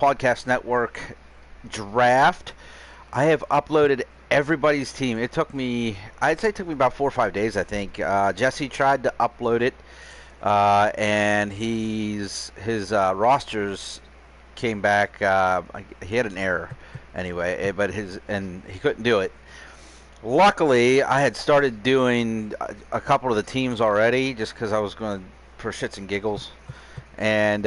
Podcast Network draft. I have uploaded everybody's team. I'd say it took me about 4 or 5 days, I think. Jesse tried to upload it, and his rosters came back. He had an error anyway, and he couldn't do it. Luckily, I had started doing a couple of the teams already, just because I was going for shits and giggles, and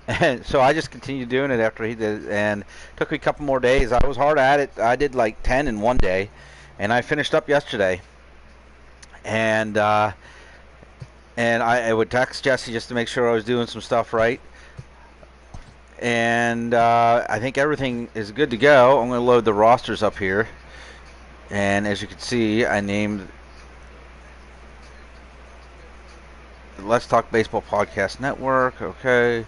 and so I just continued doing it after he did, and it took me a couple more days. I was hard at it. I did like 10 in one day, and I finished up yesterday. And I would text Jesse just to make sure I was doing some stuff right. And I think everything is good to go. I'm going to load the rosters up here, and as you can see, I named Let's Talk Baseball Podcast Network. Okay.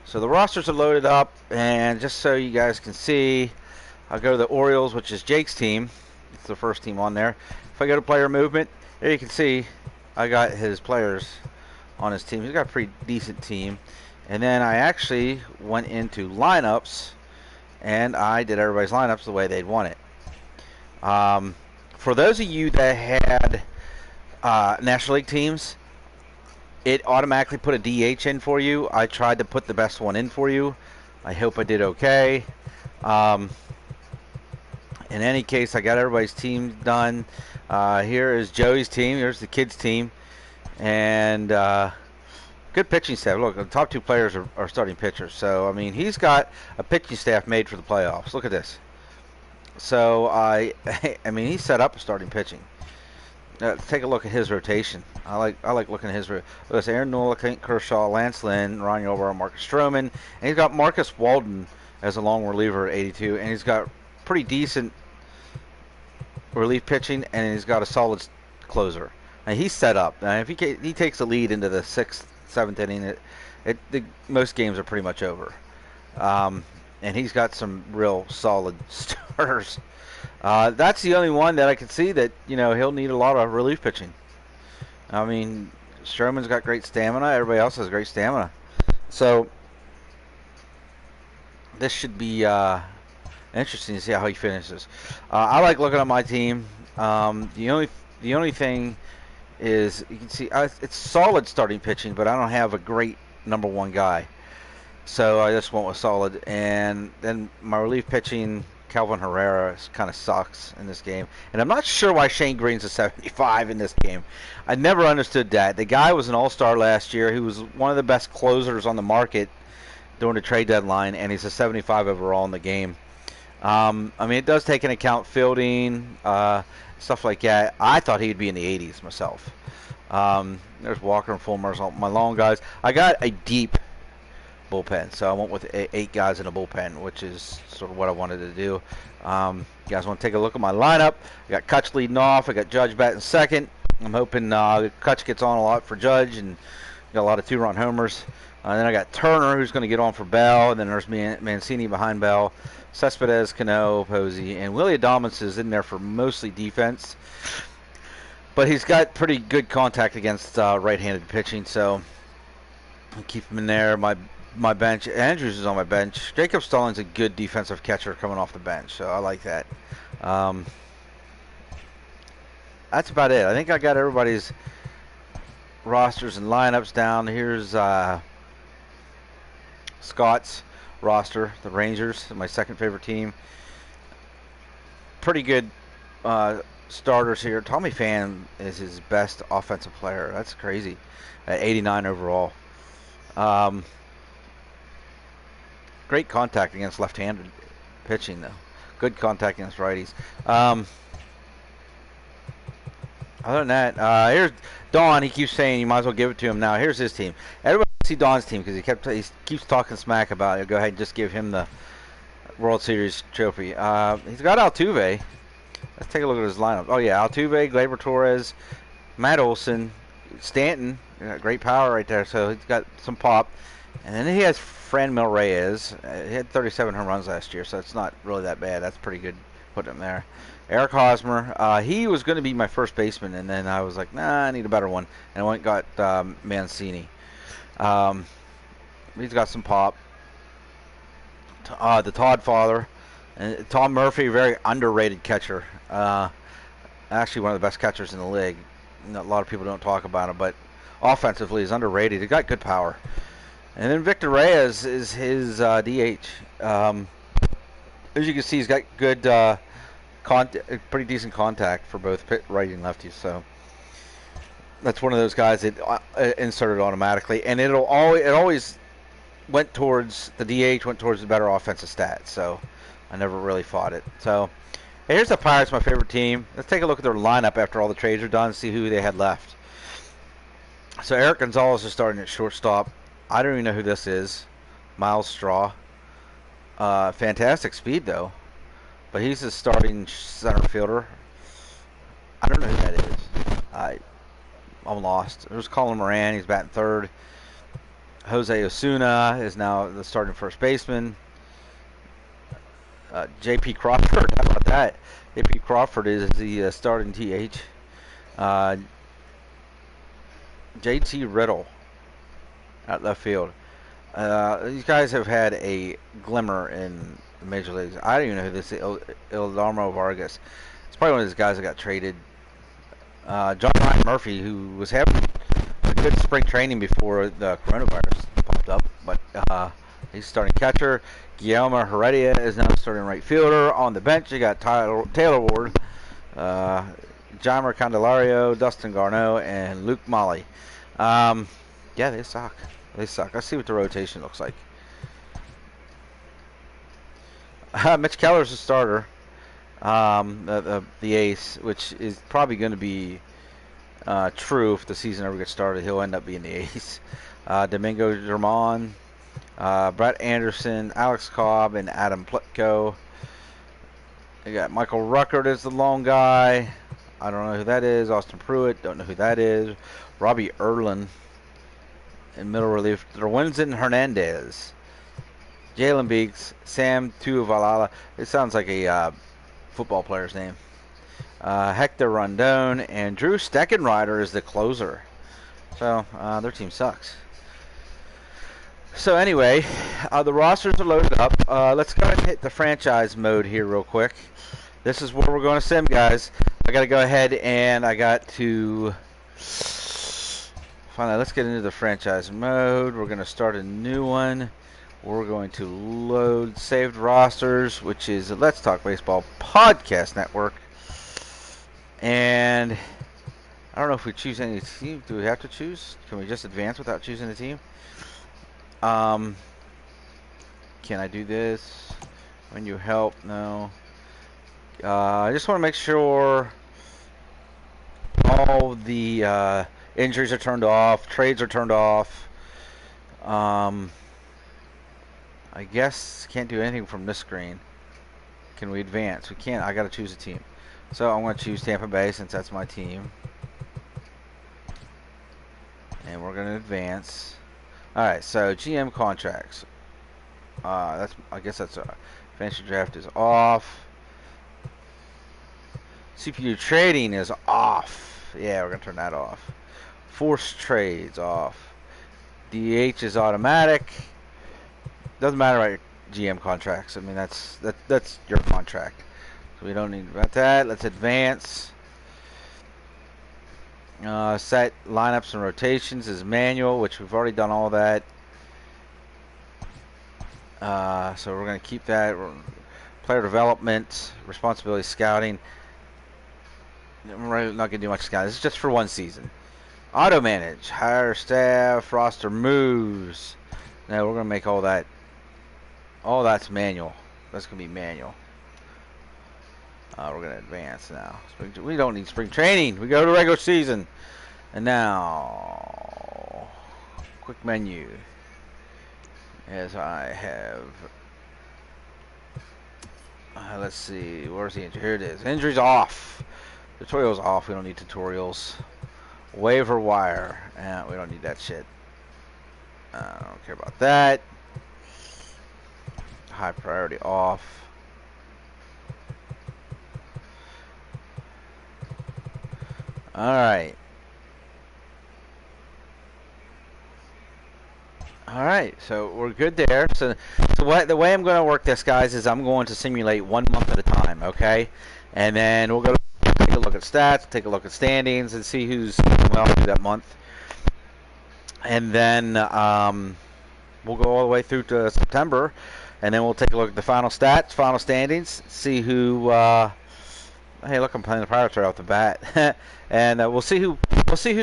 So the rosters are loaded up, and just so you guys can see, I'll go to the Orioles, which is Jake's team. It's the first team on there. If I go to player movement, there you can see I got his players on his team. He's got a pretty decent team. And then I actually went into lineups, and I did everybody's lineups the way they'd want it. For those of you that had National League teams, it automatically put a DH in for you. I tried to put the best one in for you. I hope I did okay. In any case, I got everybody's team done. Here is Joey's team. Here's the kids' team. And good pitching staff. Look, the top two players are starting pitchers. So, I mean, he's got a pitching staff made for the playoffs. Look at this. So, I mean, he's set up for starting pitching. Take a look at his rotation. I like looking at his rotation. There's Aaron Nola, Clint Kershaw, Lance Lynn, Ron Yolborough, Marcus Stroman, and he's got Marcus Walden as a long reliever at 82, and he's got pretty decent relief pitching, and he's got a solid closer. And he's set up. Now, if he takes the lead into the 6th, 7th inning, most games are pretty much over. And he's got some real solid starters. That's the only one that I can see that, he'll need a lot of relief pitching. I mean, Stroman's got great stamina. Everybody else has great stamina. So, this should be interesting to see how he finishes. I like looking at my team. The only thing is, you can see, it's solid starting pitching, but I don't have a great number one guy. So, I just went with solid. And then my relief pitching, Calvin Herrera, kind of sucks in this game. And I'm not sure why Shane Green's a 75 in this game. I never understood that. The guy was an all-star last year. He was one of the best closers on the market during the trade deadline, and he's a 75 overall in the game. I mean, it does take into account fielding, stuff like that. I thought he'd be in the 80s myself. There's Walker and Fulmer, my long guys. I got a deep bullpen, so I went with 8 guys in a bullpen, which is sort of what I wanted to do. You guys want to take a look at my lineup? I got Kutch leading off. I got Judge batting second. I'm hoping Kutch gets on a lot for Judge, and got a lot of 2-run homers. Then I got Turner, who's going to get on for Bell, and then there's Mancini behind Bell, Cespedes, Cano, Posey, and Willie Adames is in there for mostly defense, but he's got pretty good contact against right-handed pitching, so I'll keep him in there. My bench, Andrews is on my bench. Jacob Stallings a good defensive catcher coming off the bench, so I like that. That's about it. I think I got everybody's rosters and lineups down. Here's Scott's roster, the Rangers, my second favorite team. Pretty good starters here. Tommy Pham is his best offensive player. That's crazy. At 89 overall. Great contact against left-handed pitching, though. Good contact against righties. Other than that, here's Don. He keeps saying you might as well give it to him now. Here's his team. Everybody see Don's team because he keeps talking smack about it. Go ahead and just give him the World Series trophy. He's got Altuve. Let's take a look at his lineup. Oh, yeah, Altuve, Gleyber Torres, Matt Olson, Stanton. Great power right there, so he's got some pop. And then he has Franmil Reyes. He had 37 home runs last year, so it's not really that bad. That's pretty good putting him there. Eric Hosmer. He was going to be my first baseman, and then I was like, nah, I need a better one. And I went and got Mancini. He's got some pop. the Todd father, and Tom Murphy, very underrated catcher. Actually, one of the best catchers in the league. A lot of people don't talk about him, but offensively, he's underrated. He got good power. And then Victor Reyes is his DH. As you can see, he's got good, pretty decent contact for both righty and lefties. So that's one of those guys that inserted automatically, and it always went towards the DH, went towards the better offensive stats. So I never really fought it. So hey, here's the Pirates, my favorite team. Let's take a look at their lineup after all the trades are done and see who they had left. So Eric Gonzalez is starting at shortstop. I don't even know who this is. Miles Straw. Fantastic speed, though. But he's the starting center fielder. I don't know who that is. I'm lost. There's Colin Moran. He's batting third. Jose Osuna is now the starting first baseman. J.P. Crawford. How about that? J.P. Crawford is the starting DH. J.T. Riddle at left field. These guys have had a glimmer in the major leagues. I don't even know who this is. Ildarmo Vargas. It's probably one of those guys that got traded. John Ryan Murphy, who was having a good spring training before the coronavirus popped up, but he's starting catcher. Guillermo Heredia is now starting right fielder. On the bench, you got Taylor Ward, Jaimer Candelario, Dustin Garneau, and Luke Molly. Yeah, they suck. They suck. Let's see what the rotation looks like. Mitch Keller's the starter, the ace, which is probably going to be true if the season ever gets started. He'll end up being the ace. Domingo German, Brett Anderson, Alex Cobb, and Adam Plutko. You got Michael Ruckert as the lone guy. I don't know who that is. Austin Pruitt, don't know who that is. Robbie Erlin in middle relief. Derwinson Hernandez. Jalen Beeks, Sam Tuivalala. It sounds like a football player's name. Hector Rondon, and Drew Steckenrider is the closer. So their team sucks. So anyway, the rosters are loaded up. Let's go ahead and hit the franchise mode here real quick. This is where we're going to sim, guys. I got to go ahead and I got to finally, let's get into the franchise mode. We're going to start a new one. We're going to load saved rosters, which is the Let's Talk Baseball Podcast Network. And I don't know if we choose any team. Do we have to choose? Can we just advance without choosing a team? Can I do this? When you help? No. I just want to make sure all the injuries are turned off, trades are turned off. I guess can't do anything from this screen. Can we advance? We can't. I got to choose a team. So I'm going to choose Tampa Bay since that's my team. And we're going to advance. Alright, so GM contracts. I guess that's fantasy draft is off. CPU trading is off. Yeah, we're going to turn that off. Forced trades off. DH is automatic. Doesn't matter about your GM contracts. I mean, that's your contract. So we don't need about that. Let's advance. Set lineups and rotations is manual, which we've already done all that. So we're going to keep that. Player development, responsibility scouting. We're not going to do much scouting. This is just for one season. Auto manage, hire staff, roster moves. Now we're going to make all that. All that's manual. That's going to be manual. We're going to advance now. We don't need spring training. We go to regular season. And now, quick menu. As I have, let's see, where's the injury? Here it is. Injuries off. Tutorials off. We don't need tutorials. Waiver wire. We don't need that shit. I don't care about that. High priority off. Alright. All right, so we're good there. So the way I'm going to work this, guys, is I'm going to simulate 1 month at a time, okay? And then we'll go take a look at stats, take a look at standings, and see who's doing well through that month. And then we'll go all the way through to September, and then we'll take a look at the final stats, final standings, see who. Hey, look, I'm playing the Pirates right off the bat, and we'll see who's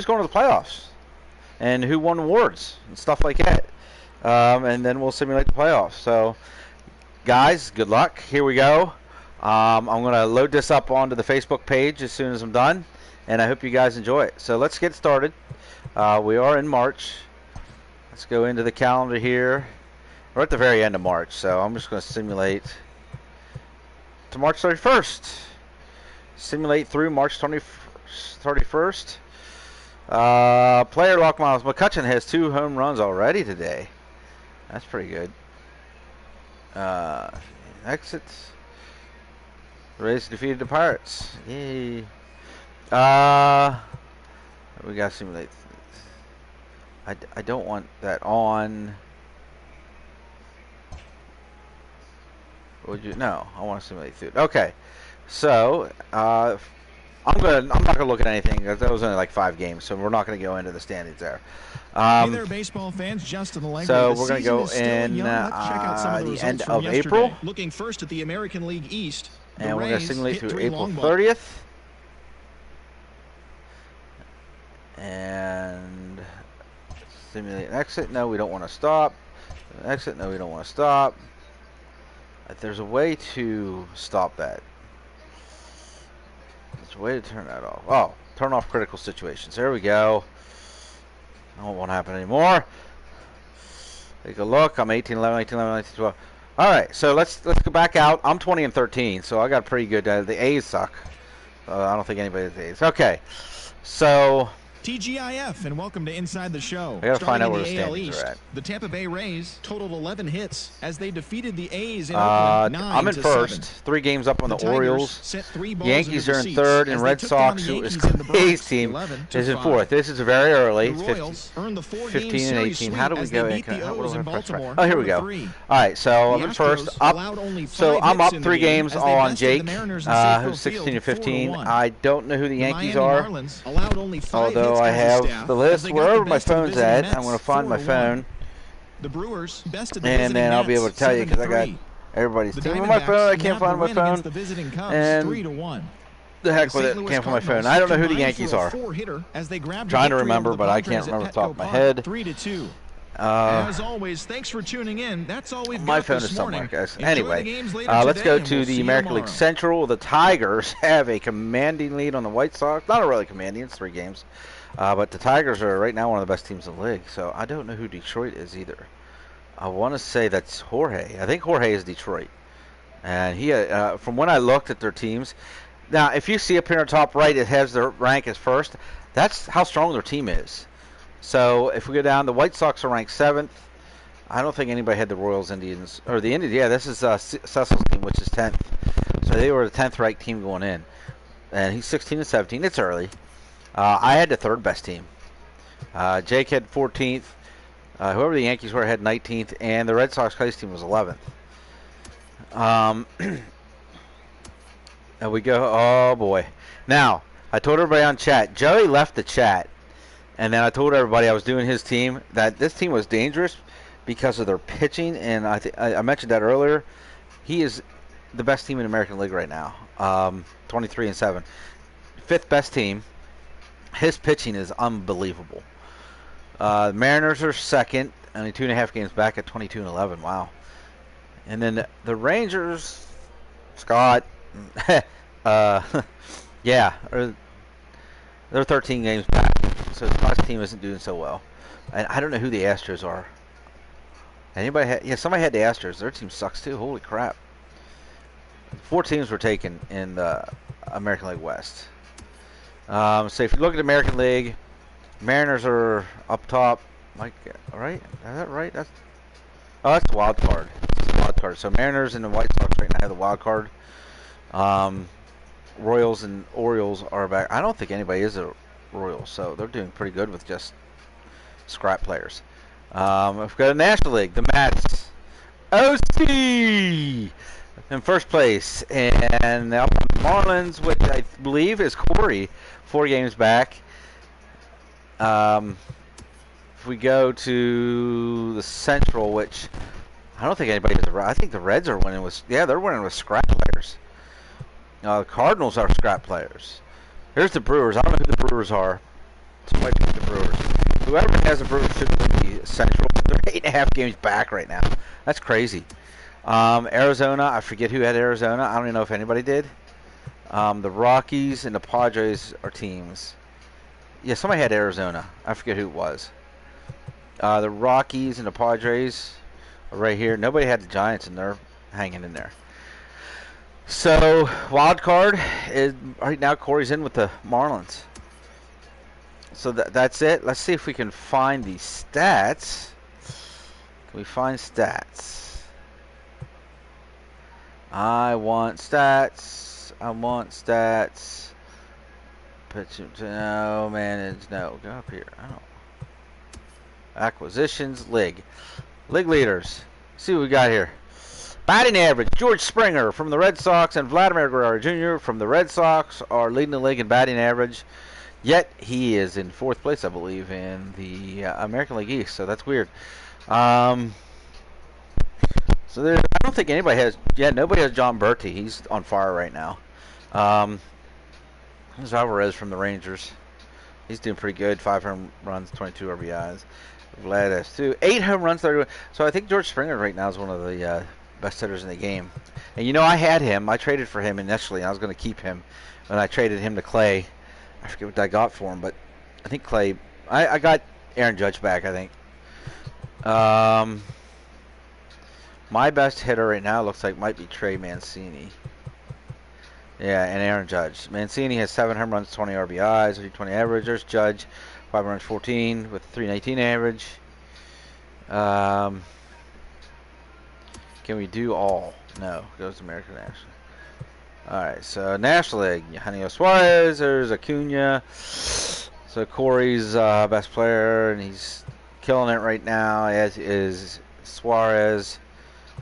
going to the playoffs, and who won awards and stuff like that. And then we'll simulate the playoffs. So, guys, good luck. Here we go. I'm going to load this up onto the Facebook page as soon as I'm done, and I hope you guys enjoy it. So let's get started. We are in March. Let's go into the calendar here. We're at the very end of March, so I'm just going to simulate to March 31st. Simulate through March 31st. Player lock miles. McCutcheon has 2 home runs already today. That's pretty good. Exits. The Rays defeated the Pirates. Yay. We got to simulate. I don't want that on. Would you? No, I want to simulate through. Okay. So, I'm not gonna look at anything. That was only like 5 games, so we're not gonna go into the standings there. Hey there, baseball fans. Justin Langley. So we're gonna go in the end of April. Looking first at the American League East, and we're gonna simulate through April 30th. And simulate exit. No, we don't want to stop. Exit. No, we don't want to stop. There's a way to stop that. There's a way to turn that off. Oh, turn off critical situations. There we go. That won't happen anymore. Take a look. I'm 18, 11, 18, 11, 19, 12. All right, so let's go back out. I'm 20 and 13, so I got pretty good. The A's suck. I don't think anybody has A's. Okay, so TGIF, and welcome to Inside the Show. I gotta find out where the standings are at. The Tampa Bay Rays totaled 11 hits as they defeated the A's in Oakland 9-7. I'm in first, 3 games up on the Orioles. Yankees are in third, and Red Sox, who is A's team, is in fourth. This is very early, 15 and 18. How do we go? Oh, here we go. All right, so I'm in first. So I'm up 3 games on Jake, who's 16 and 15. I don't know who the Yankees are, although I have the list wherever my phone's at. I'm going to find my phone, and then I'll be able to tell you because I got everybody's team on my phone. I can't find my phone, and the heck with it, can't find my phone. I don't know who the Yankees are. Trying to remember, but I can't remember off the top of my head. As always, thanks for tuning in. That's all we've my got phone this is somewhere, morning. guys. Anyway, let's go to the American League Central. The Tigers have a commanding lead on the White Sox. Not really commanding, it's 3 games. But the Tigers are right now one of the best teams in the league. So I don't know who Detroit is either. I want to say that's Jorge. I think Jorge is Detroit. And he, from when I looked at their teams, now if you see up here on top right, it has their rank as first. That's how strong their team is. So if we go down, the White Sox are ranked 7th. I don't think anybody had the Royals, Indians, or the Indians. Yeah, this is Cecil's team, which is 10th. So they were the 10th ranked team going in, and he's 16 and 17. It's early. I had the 3rd best team. Jake had 14th. Whoever the Yankees were had 19th, and the Red Sox Cubs team was 11th. And we go. Oh boy! Now I told everybody on chat. Joey left the chat. And then I told everybody I was doing his team that this team was dangerous because of their pitching, and I mentioned that earlier. He is the best team in the American League right now, 23 and 7, 5th best team. His pitching is unbelievable. Mariners are 2nd, only 2.5 games back at 22 and 11. Wow. And then the Rangers, Scott, yeah, they're 13 games back. So Scott's team isn't doing so well. And I don't know who the Astros are. Anybody? Yeah, somebody had the Astros. Their team sucks too. Holy crap. 4 teams were taken in the American League West. So if you look at the American League, Mariners are up top. Like, right? Is that right? That's the wild card. That's the wild card. So Mariners and the White Sox right now have the wild card. Royals and Orioles are back. I don't think anybody is a Royals, so they're doing pretty good with just scrap players. We've got a National League. The Mets. OC in first place. And the Marlins, which I believe is Corey, 4 games back. If we go to the Central, which I don't think anybody has I think the Reds are winning with, they're winning with scrap players. The Cardinals are scrap players. Here's the Brewers. I don't know who the Brewers are. Somebody pick the Brewers. Whoever has the Brewers should win the Central. They're 8.5 games back right now. That's crazy. Arizona, I forget who had Arizona. I don't even know if anybody did. The Rockies and the Padres are teams. Yeah, somebody had Arizona. I forget who it was. The Rockies and the Padres are right here. Nobody had the Giants, and they're hanging in there. So, wild card is right now. Corey's in with the Marlins. So that's it. Let's see if we can find the stats. Can we find stats? I want stats. I want stats. No, man. No. Go up here. I don't. Acquisitions. League leaders. See what we got here. Batting average, George Springer from the Red Sox and Vladimir Guerrero Jr. from the Red Sox are leading the league in batting average. Yet he is in 4th place, I believe, in the American League East. So that's weird. So there, I don't think anybody has. Yeah, nobody has John Berti. He's on fire right now. There's Alvarez from the Rangers. He's doing pretty good. 5 home runs, 22 RBIs. Vlad has 2. 8 home runs, 31. So I think George Springer right now is one of the best hitters in the game. And you know, I had him. I traded for him initially. I was going to keep him. And I traded him to Clay. I forget what I got for him, but I think Clay. I got Aaron Judge back, I think. My best hitter right now looks like might be Trey Mancini. Yeah, and Aaron Judge. Mancini has 7 home runs, 20 RBIs, 320 average. There's Judge, 5 runs, 14 with 319 average. Can we do all? No, goes to American National. Alright, so National League. Eugenio Suarez, there's Acuna. So Corey's best player, and he's killing it right now, as is Suarez.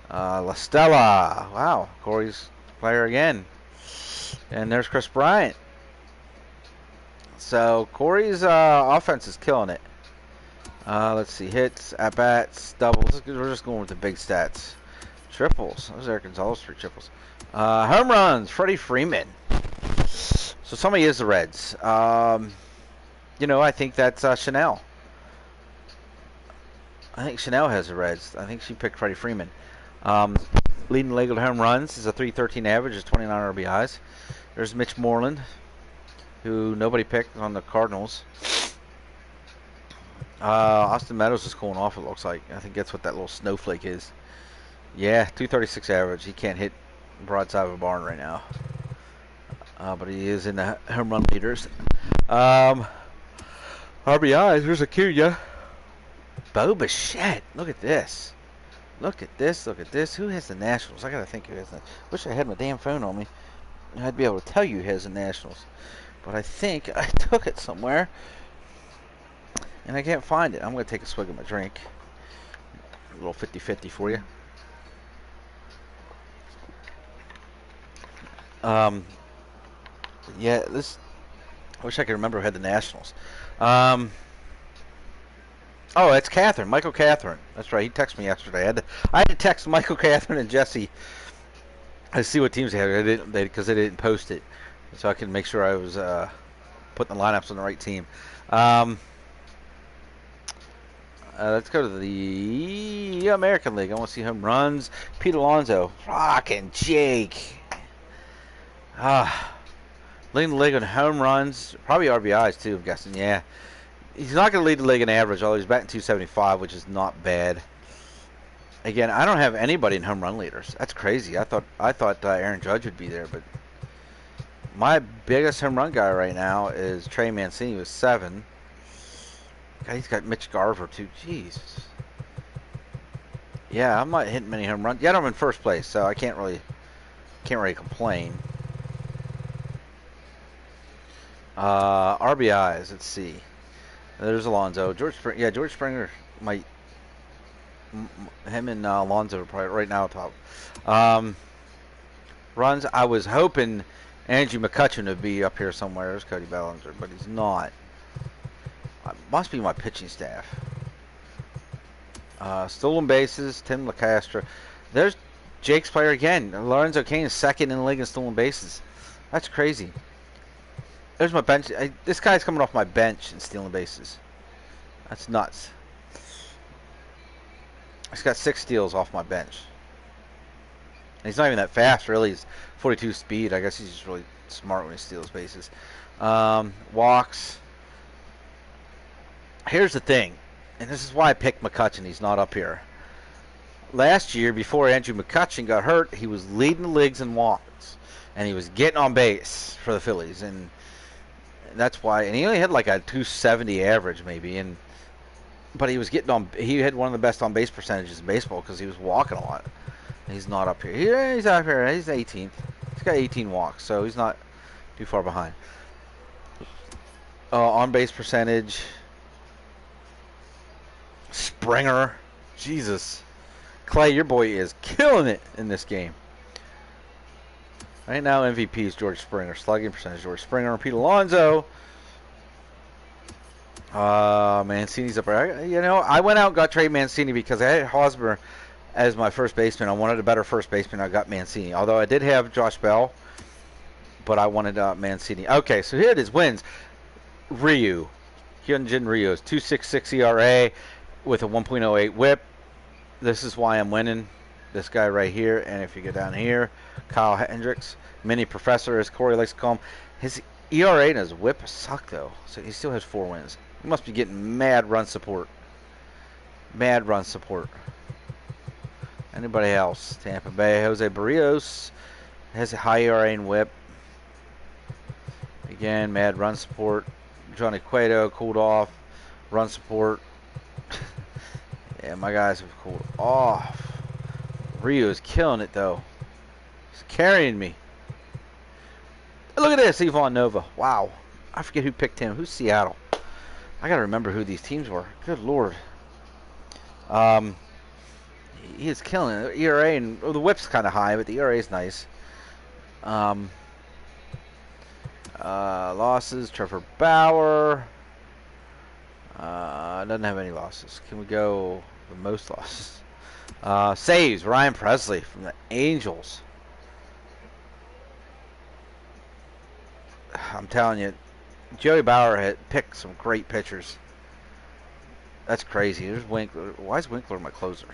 La Stella. Wow, Corey's player again. And there's Chris Bryant. So Corey's offense is killing it. Let's see, hits, at-bats, doubles. We're just going with the big stats. Triples. Those Eric Gonzalez for triples. Home runs, Freddie Freeman. So somebody is the Reds. You know, I think that's Chanel. I think Chanel has the Reds. I think she picked Freddie Freeman. Leading the league with home runs is a 313 average, is 29 RBIs. There's Mitch Moreland, who nobody picked on the Cardinals. Austin Meadows is cooling off, it looks like. I think that's what that little snowflake is. Yeah, 236 average. He can't hit broadside of a barn right now. But he is in the home run leaders. RBIs, there's Acuna. Bo Bichette, look at this. Look at this, look at this. Who has the Nationals? I gotta think who has the... Wish I had my damn phone on me. I'd be able to tell you who has the Nationals. But I think I took it somewhere. And I can't find it. I'm gonna take a swig of my drink. A little 50-50 for you. Yeah, this... I wish I could remember who had the Nationals. Oh, it's Catherine, Michael Catherine. That's right. He texted me yesterday. I had to text Michael Catherine and Jesse to see what teams they had. Because they didn't post it, so I can make sure I was putting the lineups on the right team. Let's go to the American League. I want to see home runs. Pete Alonso, rockin' Jake. Leading the league in home runs, probably RBIs too. I'm guessing. Yeah. He's not going to lead the league in average, although he's batting 275, which is not bad. Again, I don't have anybody in home run leaders. That's crazy. I thought Aaron Judge would be there, but my biggest home run guy right now is Trey Mancini with 7. God, he's got Mitch Garver too. Jeez. Yeah, I'm not hitting many home runs. Yet I'm in first place, so I can't really complain. RBIs. Let's see. There's Alonso. George Springer might him and Alonso are probably right now top. Runs. I was hoping Andrew McCutcheon would be up here somewhere. There's Cody Bellinger, but he's not. Must be my pitching staff. Stolen bases, Tim LaCastra. There's Jake's player again. Lorenzo Kane is second in the league in stolen bases. That's crazy. There's my bench. This guy's coming off my bench in stealing bases. That's nuts. He's got 6 steals off my bench. And he's not even that fast, really. He's 42 speed. I guess he's just really smart when he steals bases. Walks. Here's the thing, and this is why I picked McCutcheon. He's not up here. Last year, before Andrew McCutcheon got hurt, he was leading the leagues in walks, and he was getting on base for the Phillies, and that's why. And he only had like a 270 average, maybe, but he was getting on. He had one of the best on base percentages in baseball because he was walking a lot. And he's not up here. He's up here. He's 18th. He's got 18 walks, so he's not too far behind. On base percentage. Springer. Jesus. Clay, your boy is killing it in this game. Right now, MVP is George Springer. Slugging percentage, George Springer. Pete Alonso. Mancini's up there. You know, I went out and got Trey Mancini because I had Hosmer as my first baseman. I wanted a better first baseman. I got Mancini. Although I did have Josh Bell, but I wanted Mancini. Okay, so here it is. Wins. Ryu. Hyunjin Ryu is 2.66 ERA with a 1.08 WHIP. This is why I'm winning. This guy right here. And if you go down here, Kyle Hendricks. Mini Professor, as Corey likes to call him. His ERA and his WHIP suck, though. So he still has 4 wins. He must be getting mad run support. Mad run support. Anybody else? Tampa Bay. Jose Barrios has a high ERA and WHIP. Again, mad run support. Johnny Cueto cooled off. Run support. Yeah, my guys have cooled off. Rio is killing it, though. He's carrying me. Look at this, Ivan Nova. Wow. I forget who picked him. Who's Seattle? I got to remember who these teams were. Good Lord. He is killing it. ERA, and the WHIP's kind of high, but the ERA is nice. Losses, Trevor Bauer. Doesn't have any losses. Can we go the most losses? Saves, Ryan Presley from the Angels. I'm telling you, Joey Bauer had picked some great pitchers. That's crazy. There's Winkler. Why is Winkler my closer?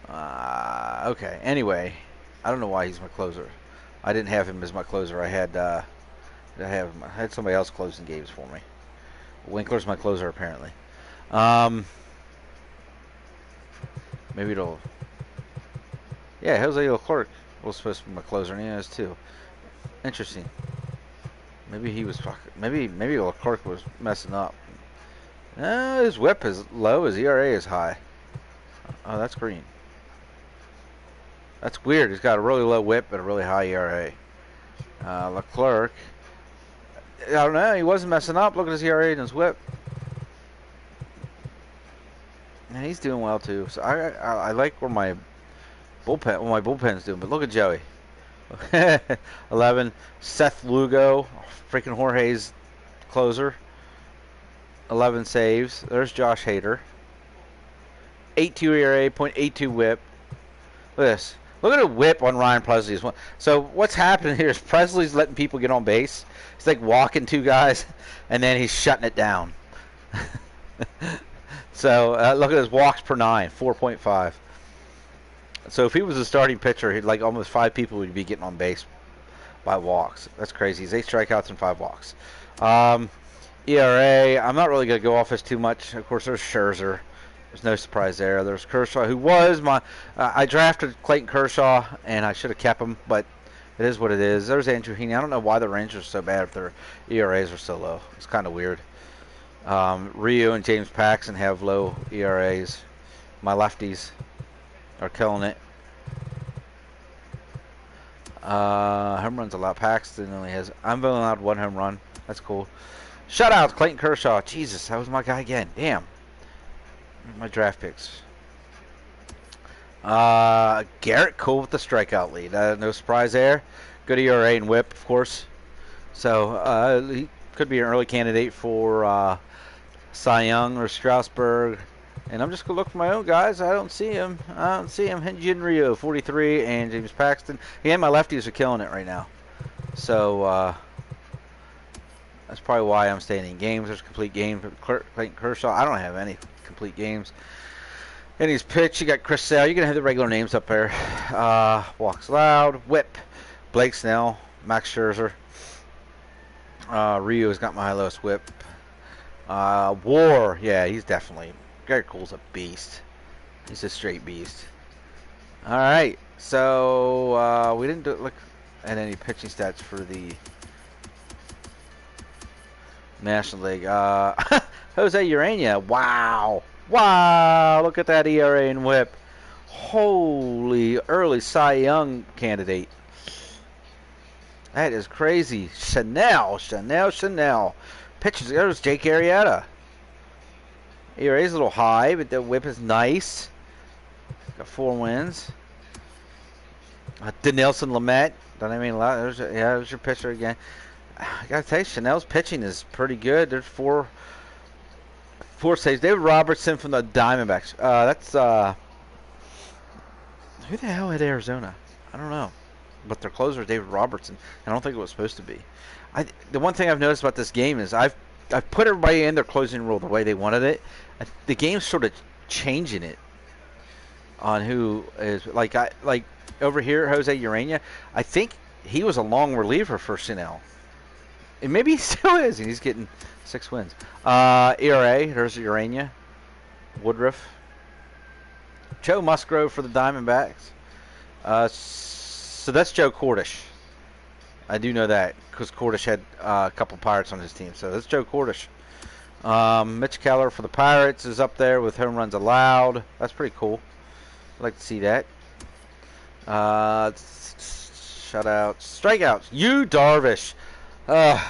Okay. Anyway, I don't know why he's my closer. I didn't have him as my closer. I had somebody else closing games for me. Winkler's my closer apparently. Maybe it'll. Yeah, Jose Leclerc was supposed to be my closer, and he is too. Interesting. Maybe he was fucking. Maybe Leclerc was messing up. His WHIP is low. His ERA is high. Oh, that's green. That's weird. He's got a really low WHIP but a really high ERA. Leclerc. I don't know. He wasn't messing up. Look at his ERA and his WHIP. And he's doing well too. So I like where my bullpen's doing. But look at Joey. 11. Seth Lugo, freaking Jorge's closer. 11 saves. There's Josh Hader. 8.2 ERA, .82 WHIP. Look at this. Look at the WHIP on Ryan Presley. So what's happening here is Presley's letting people get on base. He's like walking 2 guys, and then he's shutting it down. So look at his walks per 9, 4.5. So if he was a starting pitcher, he'd like almost 5 people would be getting on base by walks. That's crazy. He's 8 strikeouts and 5 walks. ERA, I'm not really going to go off this too much. Of course, there's Scherzer. There's no surprise there. There's Kershaw, who was my... I drafted Clayton Kershaw, and I should have kept him, but it is what it is. There's Andrew Heaney. I don't know why the Rangers are so bad if their ERAs are so low. It's kind of weird. Ryu and James Paxton have low ERAs. My lefties are killing it. Home runs a lot. Paxton only has... I'm only allowed 1 home run. That's cool. Shutouts, Clayton Kershaw. Jesus, that was my guy again. Damn. My draft picks. Garrett Cole with the strikeout lead. No surprise there. Good ERA and whip, of course. So he could be an early candidate for Cy Young or Strasburg. And I'm just going to look for my own guys. I don't see him. Hyunjin Ryu, 43, and James Paxton. He and my lefties are killing it right now. So that's probably why I'm staying in games. There's complete games. Clayton Kershaw, I don't have any complete games. And he's pitched. You got Chris Sale. You're going to have the regular names up there. Walks Loud, Whip, Blake Snell, Max Scherzer. Ryu has got my lowest whip. War, yeah, he's definitely. Garrett Cole's a beast. He's a straight beast. All right, so we didn't look at any pitching stats for the National League. Jose Urania, wow. Look at that ERA and whip. Holy, early Cy Young candidate. That is crazy. Chanel. Pitches. There's Jake Arrieta. ERA's a little high, but the whip is nice. Got 4 wins. Denelson Lamet. There's your pitcher again. I gotta tell you, Chanel's pitching is pretty good. There's four saves. David Robertson from the Diamondbacks. That's who the hell had Arizona? I don't know. But their closer is David Robertson. I don't think it was supposed to be. The one thing I've noticed about this game is I've put everybody in their closing rule the way they wanted it. The game's sort of changing it on who is like over here, Jose Urania. I think he was a long reliever for Chanel, and maybe he still is, and he's getting 6 wins. ERA, there's Urania, Woodruff, Joe Musgrove for the Diamondbacks. So that's Joe Cordish. I do know that because Cordish had a couple Pirates on his team. So that's Joe Cordish. Mitch Keller for the Pirates is up there with home runs allowed. That's pretty cool. I'd like to see that. Shutouts. Strikeouts. Yu Darvish. I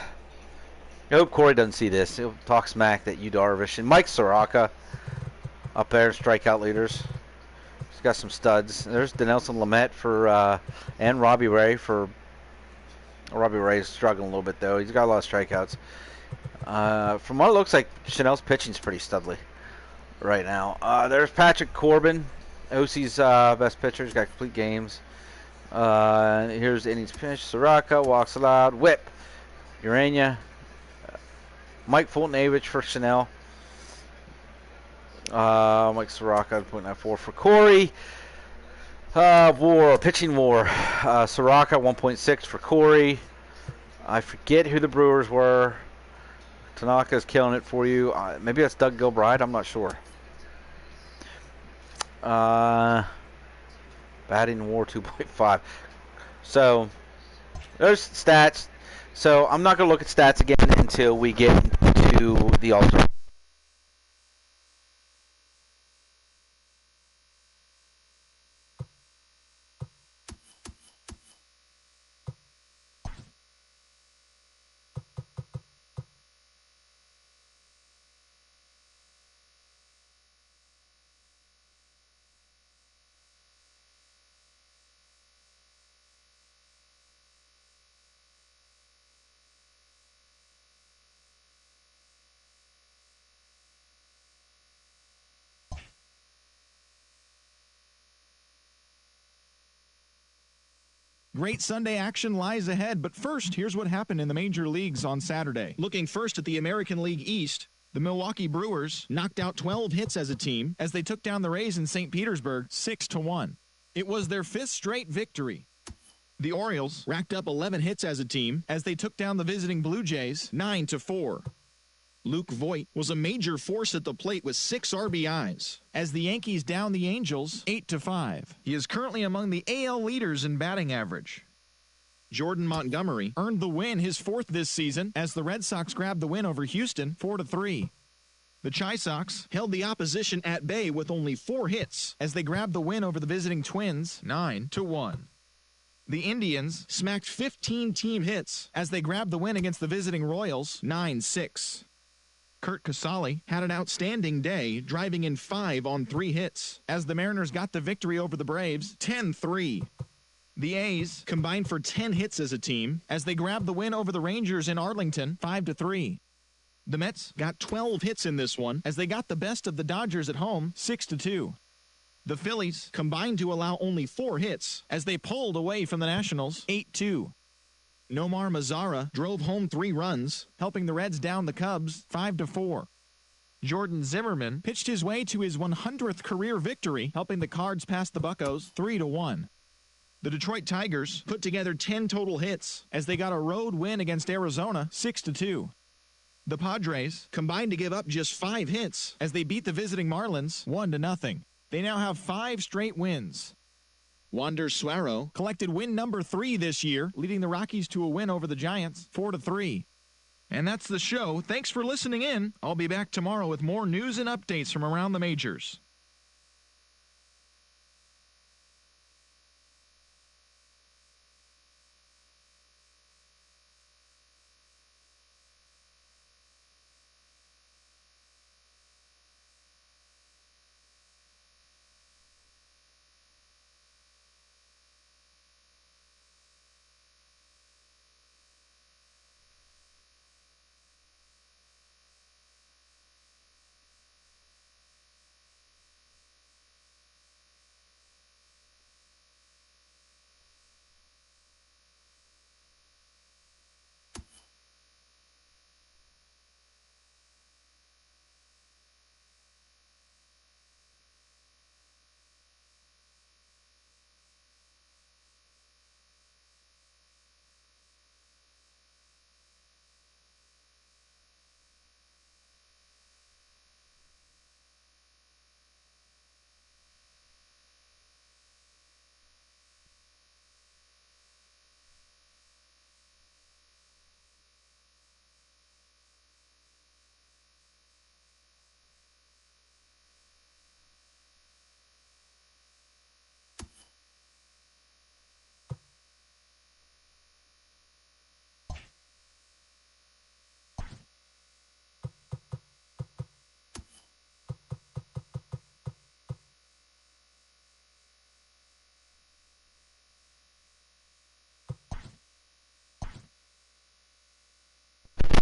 hope Corey doesn't see this. He'll talk smack that Yu Darvish. And Mike Soraka up there, strikeout leaders. Got some studs. There's Denelson Lamet for and Robbie Ray for. Robbie Ray's struggling a little bit though. He's got a lot of strikeouts. From what it looks like, Chanel's pitching's pretty studly right now. There's Patrick Corbin, OC's best pitcher. He's got complete games. Here's innings pitch. Soraka walks allowed. Whip. Urania. Mike Fultonavich for Chanel. Mike Soraka, 0.94 for Corey. Pitching war. Soraka, 1.6 for Corey. I forget who the Brewers were. Tanaka's killing it for you. Maybe that's Doug Gilbride. I'm not sure. Batting war, 2.5. So, there's stats. So, I'm not going to look at stats again until we get to the alternate. Great Sunday action lies ahead, but first, here's what happened in the major leagues on Saturday. Looking first at the American League East, the Milwaukee Brewers knocked out 12 hits as a team as they took down the Rays in St. Petersburg 6-1. It was their 5th straight victory. The Orioles racked up 11 hits as a team as they took down the visiting Blue Jays 9-4. Luke Voit was a major force at the plate with 6 RBIs as the Yankees downed the Angels 8-5. He is currently among the AL leaders in batting average. Jordan Montgomery earned the win, his 4th this season, as the Red Sox grabbed the win over Houston 4-3. The Chi Sox held the opposition at bay with only 4 hits as they grabbed the win over the visiting Twins 9-1. The Indians smacked 15 team hits as they grabbed the win against the visiting Royals 9-6. Kurt Casale had an outstanding day, driving in 5 on 3 hits, as the Mariners got the victory over the Braves 10-3. The A's combined for 10 hits as a team, as they grabbed the win over the Rangers in Arlington 5-3. The Mets got 12 hits in this one, as they got the best of the Dodgers at home 6-2. The Phillies combined to allow only 4 hits, as they pulled away from the Nationals 8-2. Nomar Mazara drove home 3 runs, helping the Reds down the Cubs 5-4. Jordan Zimmerman pitched his way to his 100th career victory, helping the Cards pass the Buccos 3-1. The Detroit Tigers put together 10 total hits, as they got a road win against Arizona 6-2. The Padres combined to give up just 5 hits, as they beat the visiting Marlins 1-0. They now have 5 straight wins. Wander Suero collected win number 3 this year, leading the Rockies to a win over the Giants 4-3. And that's the show. Thanks for listening in. I'll be back tomorrow with more news and updates from around the majors.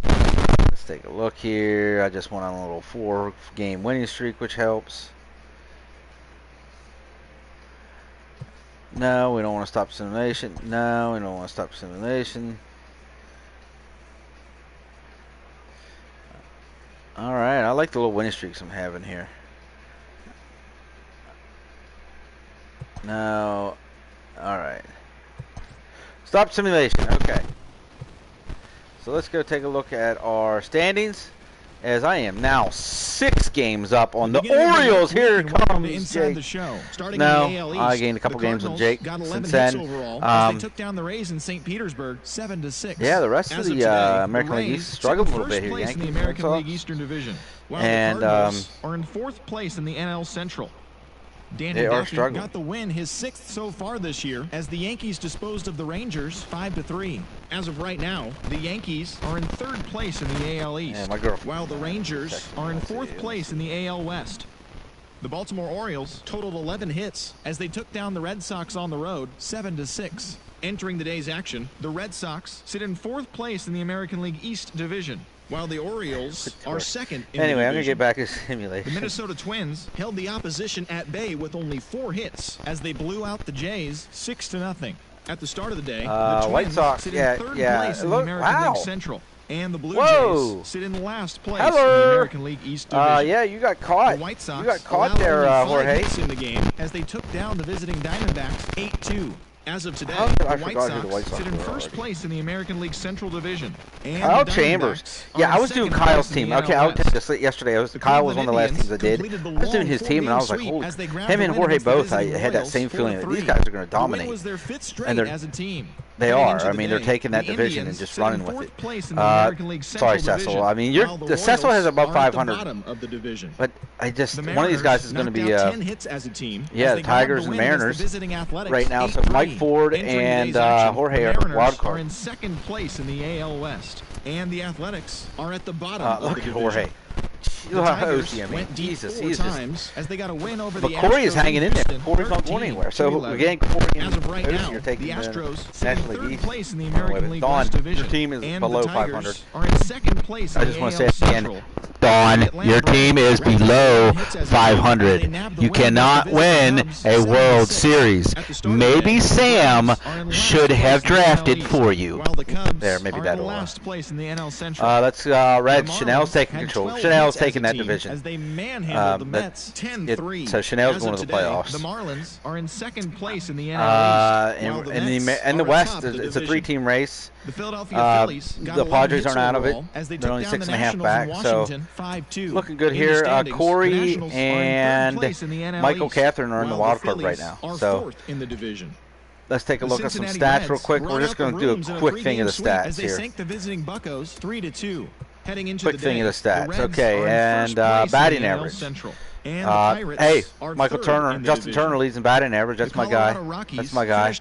Let's take a look here. I just went on a little 4-game winning streak, which helps. No, we don't want to stop simulation. No, we don't want to stop simulation. Alright, I like the little winning streaks I'm having here. No. Alright. Stop simulation. Okay. So let's go take a look at our standings, as I am now 6 games up on the Orioles. Here comes inside Jake. the show. Starting No, in the AL East, I gained a couple games with Jake got 11 since hits then. overall, as they took down the Rays in St. Petersburg 7-6. Yeah, the rest of the today, American League East struggled a little bit here. Place in the Yankees, American Red League Sox. Eastern Division, while And, the Cardinals are in 4th place in the NL Central. Danny They are Duffy struggling. got the win, his 6th so far this year, as the Yankees disposed of the Rangers 5-3. As of right now, the Yankees are in 3rd place in the AL East, Yeah, my girlfriend. while the Rangers are in 4th place in the AL West. The Baltimore Orioles totaled 11 hits as they took down the Red Sox on the road 7-6. Entering the day's action, the Red Sox sit in 4th place in the American League East Division, while the Orioles are 2nd in Anyway, the I'm going to division. get back to The simulation. Minnesota Twins held the opposition at bay with only 4 hits as they blew out the Jays 6-0. At the start of the day, the Twins White Sox, sit yeah, in 3rd yeah. place in Look, the American wow. League Central, and the Blue Whoa. Jays sit in last place in Hello. the American League East Division. Yeah, you got caught. The White Sox You got caught allowed there, only 5 Jorge. hits in the game as they took down the visiting Diamondbacks 8-2. As of today, How could I the White forgot who Sox the White Sox sit in were 1st already? place in the American League Central Division. And Kyle the Chambers. Diamondbacks Yeah, are I was in doing 2nd Kyle's place in team. the Okay, NL I'll West. take this yesterday. Kyle was one of the last teams I did. Completed the I was doing his long team, and I was like, four-game holy. sweep as they grabbed Him the and win Jorge against the both, I visiting had that Royals same feeling that 4-3. these guys are going to The win dominate. was their 5th straight And they're- as a team. They Heading are. into I the mean, they're day, taking that the division and Indians just sit in running with 4th it. place in the American League Central Sorry, Cecil. Division, I mean, while the Cecil has Royals above are at the 500. bottom of the division. But I just, The one of these guys is going to knocked be out 10 hits as a team yeah, as the they grabbed Tigers and win against the Mariners visiting Athletics right now. So 8-3. Mike Ford Entering and today's action, Jorge the are Mariners wild are card. in 2nd place in the AL West, and the Athletics are at the bottom of Look the at division. Jorge. The Tigers OCME. went deep Jesus, 4 he's times as they got a win over but the Corey is Astros hanging in there. Houston, Corey's not going anywhere. So 13-11. again, Corey As of right and now, you're taking the Astros sit National in League third East. place in the American League Dawn, West Division, your team is and below the Tigers 500. are in second place in I just want to say AL it again. Central. Dawn, your team is below 500. You cannot win a World Series. Maybe Sam should have drafted for you. There, maybe that'll. Last place in the NL Central. Let's Red. Chanel's taking control. Chanel's taking that division. As they manhandled the Mets 10-3. So Chanel's going to the playoffs. The Marlins are in second place in the NL East. In the West, it's a 3-team race. The Philadelphia Phillies got the Padres aren't out of it. They're only 6.5 back, so looking good here. Corey and Michael Catherine are in the wild card right now. So let's take a look at some stats real quick. We're just going to do a quick thing of the stats here. Sank the visiting Buccos 3-2. Heading into quick thing of the stats. Okay, and batting average. Hey, Michael Turner, Justin Turner leads in batting average. That's my guy. That's my guy.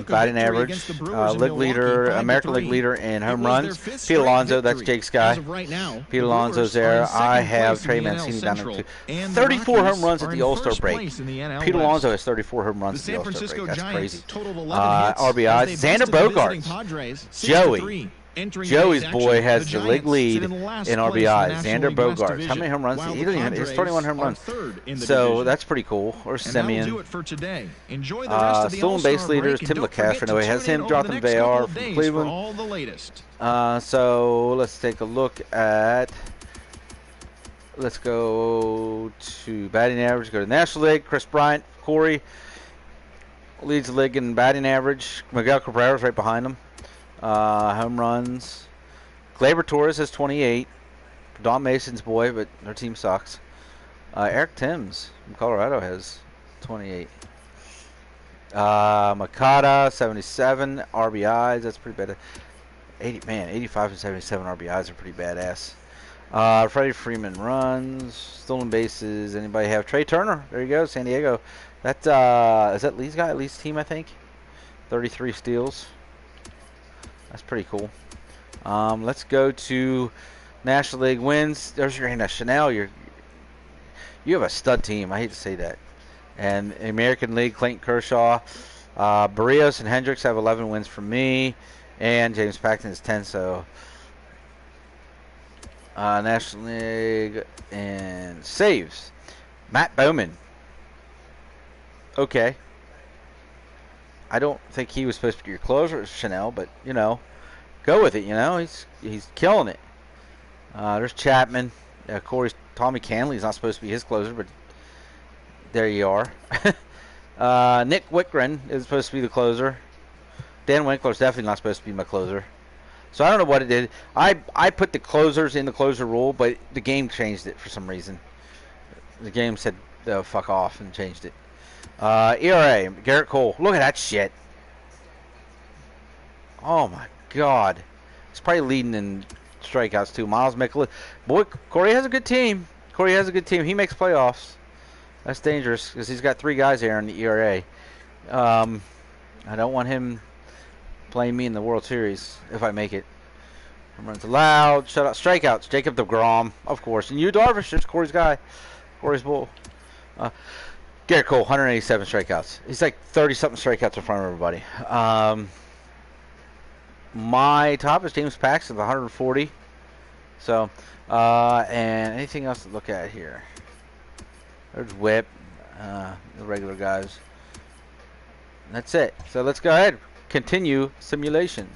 Batting average, league leader, American League leader in home runs. Pete Alonso, that's Jake's guy. Pete Alonso's there. I have Trey Mancini down there too. 34 home runs at the All-Star break. Pete Alonso has 34 home runs at the All-Star break. That's crazy. RBIs. Xander Bogaerts. Joey. Joey's boy has the league lead in RBIs. Xander Bogaerts. How many home runs? He doesn't even. He's 21 home runs. So that's pretty cool. Or Simeon. Stolen base leaders. Tim LeCastro. He has him. Jonathan Villar from Cleveland. So let's take a look at. Let's go to batting average. Go to National League. Chris Bryant, Corey leads the league in batting average. Miguel Cabrera's right behind him. Home runs. Gleyber Torres has 28. Don Mason's boy, but their team sucks. Eric Timms from Colorado has 28. Makata 77 RBIs. That's pretty bad. 85 and 77 RBIs are pretty badass. Freddie Freeman runs. Stolen bases. Anybody have Trey Turner? There you go, San Diego. That is that Lee's guy? Lee's team, I think. 33 steals. That's pretty cool. Let's go to National League wins. There's your Chanel. You have a stud team. I hate to say that. And American League, Clayton Kershaw, Barrios and Hendricks have 11 wins for me, and James Paxton is 10. So National League and saves. Matt Bowman. Okay. I don't think he was supposed to be your closer, Chanel, but, you know, go with it, you know. He's killing it. There's Chapman. Tommy Canley's not supposed to be his closer, but there you are. Nick Wickren is supposed to be the closer. Dan Winkler's definitely not supposed to be my closer. So I don't know what it did. I put the closers in the closer rule, but the game changed it for some reason. The game said, fuck off, and changed it. ERA, Garrett Cole. Look at that shit. Oh my God. He's probably leading in strikeouts too. Miles Mikolas. Boy, Corey has a good team. He makes playoffs. That's dangerous because he's got 3 guys here in the ERA. I don't want him playing me in the World Series if I make it. Home runs allowed. Shut up. Strikeouts. Jacob deGrom, of course. And Yu Darvish. There's Corey's guy. Corey's bull. Garrett Cole, 187 strikeouts. He's like 30-something strikeouts in front of everybody. My top is James Paxton with 140. So, and anything else to look at here? There's Whip, the regular guys. And that's it. So let's go ahead. Continue simulation.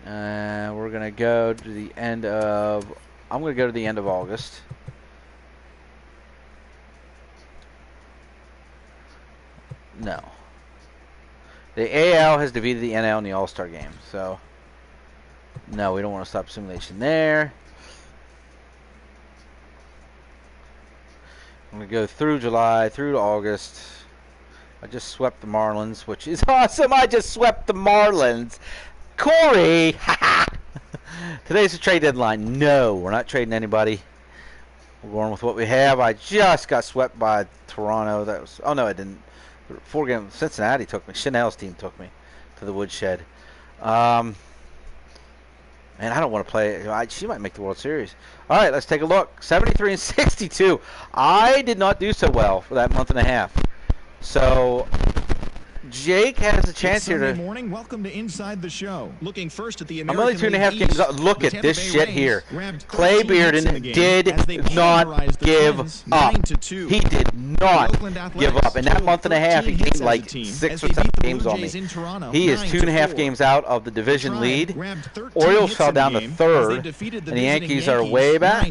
We're going to go to the end of... I'm going to go to the end of August. No. The AL has defeated the NL in the All-Star game, so no, we don't want to stop simulation there. I'm going to go through July, through to August. I just swept the Marlins, which is awesome. I just swept the Marlins. Corey! Today's the trade deadline. No, we're not trading anybody. We're going with what we have. I just got swept by Toronto. That was... Oh, no, I didn't. 4 games. Cincinnati took me. Chanel's team took me to the woodshed. And I don't want to play. She might make the World Series. All right, let's take a look. 73 and 62. I did not do so well for that month and a half. So Jake has a chance here to. Morning. Welcome to Inside the Show. Looking first at the I'm only 2.5 games up. Look at this shit here. Clay Bearden did not give up. He did not give up. In that month and a half, he gained like 6 or 7 games on me. He is 2.5 games out of the division lead. Orioles fell down to 3rd, and the Yankees are way back.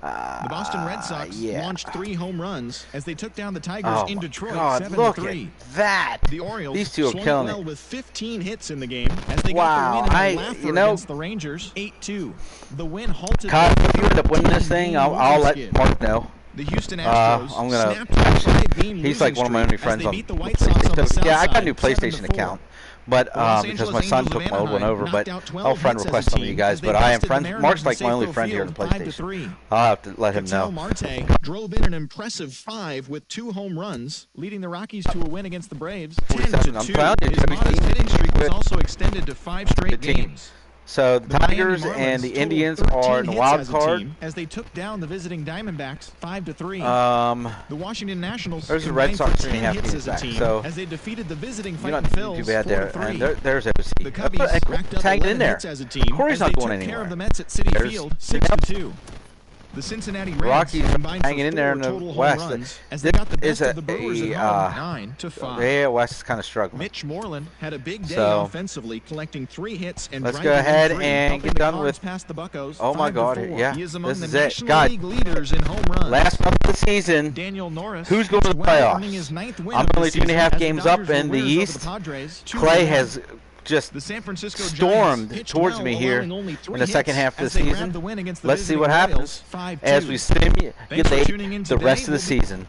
The Boston Red Sox launched 3 home runs as they took down the Tigers in Detroit 7-3. Look at that. The Orioles These two are swung killing well it. with 15 hits in the game as they got the win in a laugher against the Rangers 8-2. The win halted. Kyle, if you end up winning this thing, I'll let Mark know. The Houston Astros I'm gonna. He's like one of my only friends on. Yeah, I got a new PlayStation account. But because my son took my old one over, but I'll friend request some of you guys. But I am friends. Mark's like my only friend here on the PlayStation. I'll have to let him know. Marte drove in an impressive 5 with 2 home runs, leading the Rockies to a win against the Braves 10-2. His modest hitting streak was also extended to 5 straight games. So the Tigers and the Indians are in the wild card as they took down the visiting Diamondbacks 5-3. The Washington Nationals there's the Red Sox 3.5 games back, so as they defeated the visiting you're not too bad there. And there's OC. The Cubbies racked up 11 hits as a team Corey's as not they going took anywhere. care of the Mets at Citi Field 6-2. The Cincinnati Reds Rockies combined hanging in there in the West. As they got the best of the Brewers at home 9-5. Yeah, West is kind of struggling. Mitch Moreland had a big day offensively, collecting 3 hits and let's go ahead and get done with. Past the Buccos, oh my God! Yeah, he is among this the is it. National God, League leaders in home runs. Last month of the season. Daniel Norris. Who's going to the playoffs? I'm only 2.5 games up in the East. Clay has just stormed towards me here in the second half of the season. Let's see what happens as we simulate the rest of the season.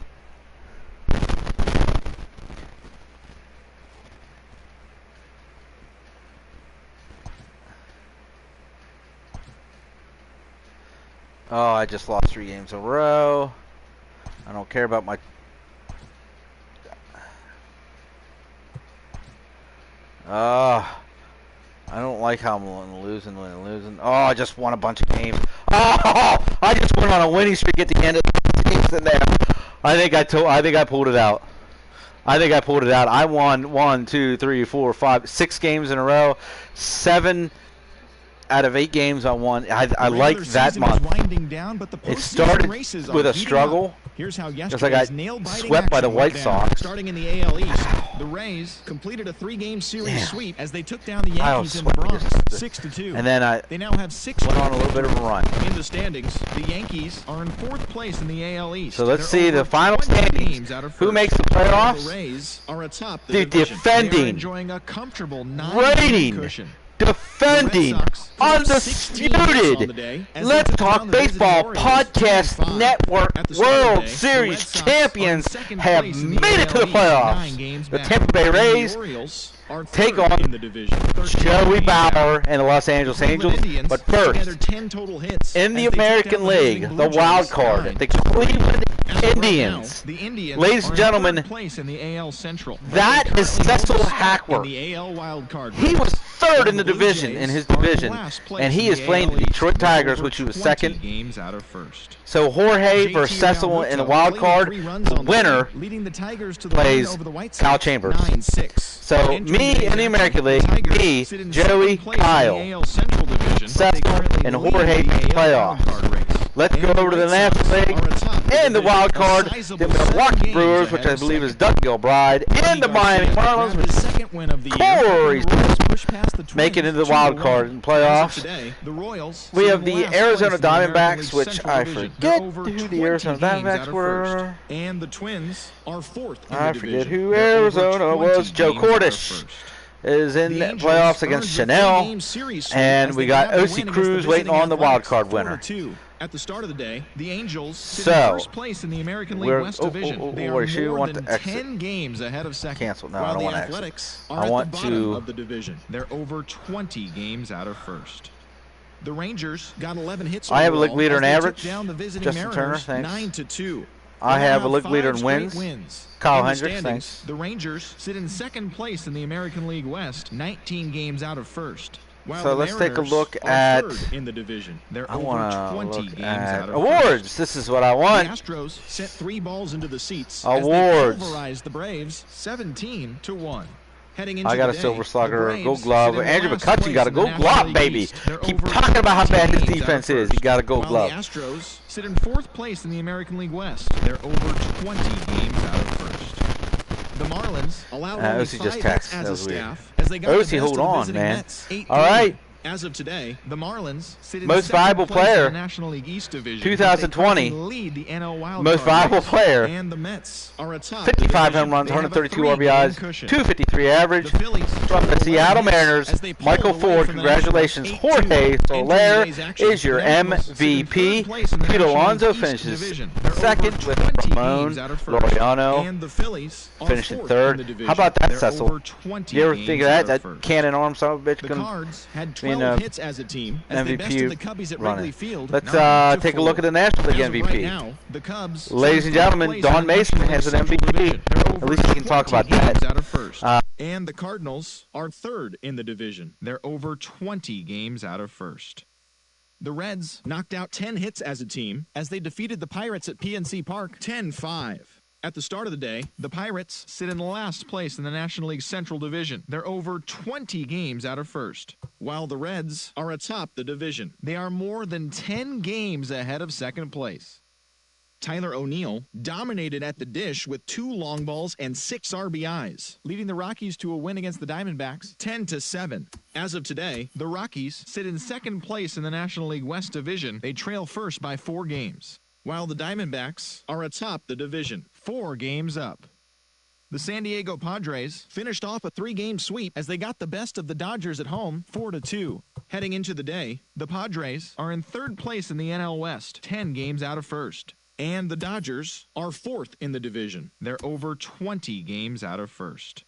Oh, I just lost 3 games in a row. I don't care about my... I don't like how I'm losing. Oh, I just won a bunch of games. Oh, I just went on a winning streak at the end of the season there. I think I pulled it out. I won 1, 2, 3, 4, 5, 6 games in a row. 7 out of 8 games I won. I like that month. It started with a struggle. Here's how because I got swept by the White Sox. Starting in the AL East, the Rays completed a 3-game series sweep as they took down the Yankees in the Bronx 6-2. And then they now have 6 went on a little bit of a run. In the standings, the Yankees are in 4th place in the AL East. So let's see the final standings. Who makes the playoffs? The Rays are atop the defending, enjoying a comfortable 9 rating, cushion. Defending, undisputed, Let's Talk Baseball Podcast Network World Series champions have made it to the playoffs. The Tampa Bay Rays take on Joey Bauer and the Los Angeles Angels. But first, in the American League, the wild card, the Cleveland Indians. Ladies and gentlemen, that is Cecil Hackworth. He was 3rd in the division, in his division, and he is playing the Detroit Tigers, which he was 2nd. So Jorge versus Cecil in the wild card. The winner plays Kyle Chambers. So me in the American League, me, Joey, Kyle, Cecil, and Jorge playoffs. Let's go over to the National League and the wild card. The Milwaukee Brewers, which I believe is Doug Gilbride, and the Miami Marlins, which Corey's making it into the wild card in playoffs. We have the Arizona Diamondbacks, which I forget who the Arizona Diamondbacks were. And the Twins are 4th. I forget who Arizona was. Joe Cordish is in the playoffs against Chanel, and we got O.C. Cruz waiting on the wild card winner. At the start of the day, the Angels sit in first place in the American League West Division. They are more than 10 games ahead of second. Cancel. No, I don't want to Athletics are at the bottom of the division. They're over 20 games out of first. The Rangers got 11 hits. I have a league leader in average. Justin Turner, thanks. 9-2. I have a league leader in wins. Kyle Hendricks, thanks. The Rangers sit in 2nd place in the American League West, 19 games out of first. While So the let's take a Mariners look are at. third in the division. They're I over want to 20 look games at out of awards. first. This is what I The want. Astros sent 3 balls into the seats Awards. as they pulverized the Braves 17-1. Heading into I got the a day, Silver Slugger, the Gold Braves Glove. sit in Andrew last McCutcheon place got a in the Gold National Glove, League baby. East. They're Keep over talking about how 20 bad his games out of defense is. He first. got a Gold While Glove. the Astros sit in 4th place in the American League West. They're over 20 games out of first. The Marlins allowed only OC 5 just hits text. as That a was weird. staff as they got OC, the best hold of the on, visiting man. Mets 8-3. All right. As of today, the Marlins sit in Most second valuable place player, in the National League East division. 2020. They lead the NL Wild Most Card valuable race. player, And the Mets are atop 55 the home runs, They have a 132 3-game RBIs, cushion. 253 average. The Phillies From the total Seattle 11 hits Mariners, as they pulled Michael away Ford, from the Nationals congratulations. 8-2. Jorge Entering Soler today's action, is your the Nationals sit in third MVP. place in the Pete National Alonso League East finishes division. They're second over with 20 Ramon games out of first. Laureano. And the Phillies are Finishing fourth third. in the division. How about that, They're Cecil? over 20 You ever games think of out that? of That first. cannon arm son of a bitch The can Cards had be in 12 hits as a team as they bested the MVP Cubbies at Wrigley running. Field. Let's 9-4. take a look at the National League As of MVP. right now, the Cubs Ladies and sit in third gentlemen, place Don in the Mason National has League an Central MVP. Division. They're At over least we can talk 20 about that. games out of first. And the Cardinals are third in the division. They're over 20 games out of first. The Reds knocked out 10 hits as a team as they defeated the Pirates at PNC Park 10-5. At the start of the day, the Pirates sit in last place in the National League Central Division. They're over 20 games out of first, while the Reds are atop the division. They are more than 10 games ahead of second place. Tyler O'Neill dominated at the dish with 2 long balls and 6 RBIs, leading the Rockies to a win against the Diamondbacks 10-7. As of today, the Rockies sit in second place in the National League West Division. They trail first by 4 games, while the Diamondbacks are atop the division, 4 games up. The San Diego Padres finished off a 3-game sweep as they got the best of the Dodgers at home, 4-2. Heading into the day, the Padres are in third place in the NL West, 10 games out of first. And the Dodgers are fourth in the division. They're over 20 games out of first.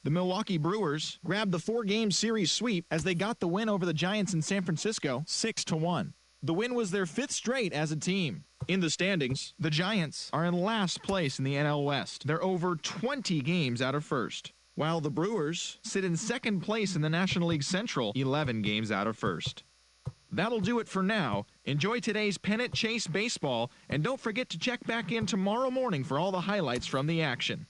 The Milwaukee Brewers grabbed the 4-game series sweep as they got the win over the Giants in San Francisco, 6-1. The win was their 5th straight as a team. In the standings, the Giants are in last place in the NL West. They're over 20 games out of first, while the Brewers sit in second place in the National League Central, 11 games out of first. That'll do it for now. Enjoy today's pennant chase baseball, and don't forget to check back in tomorrow morning for all the highlights from the action.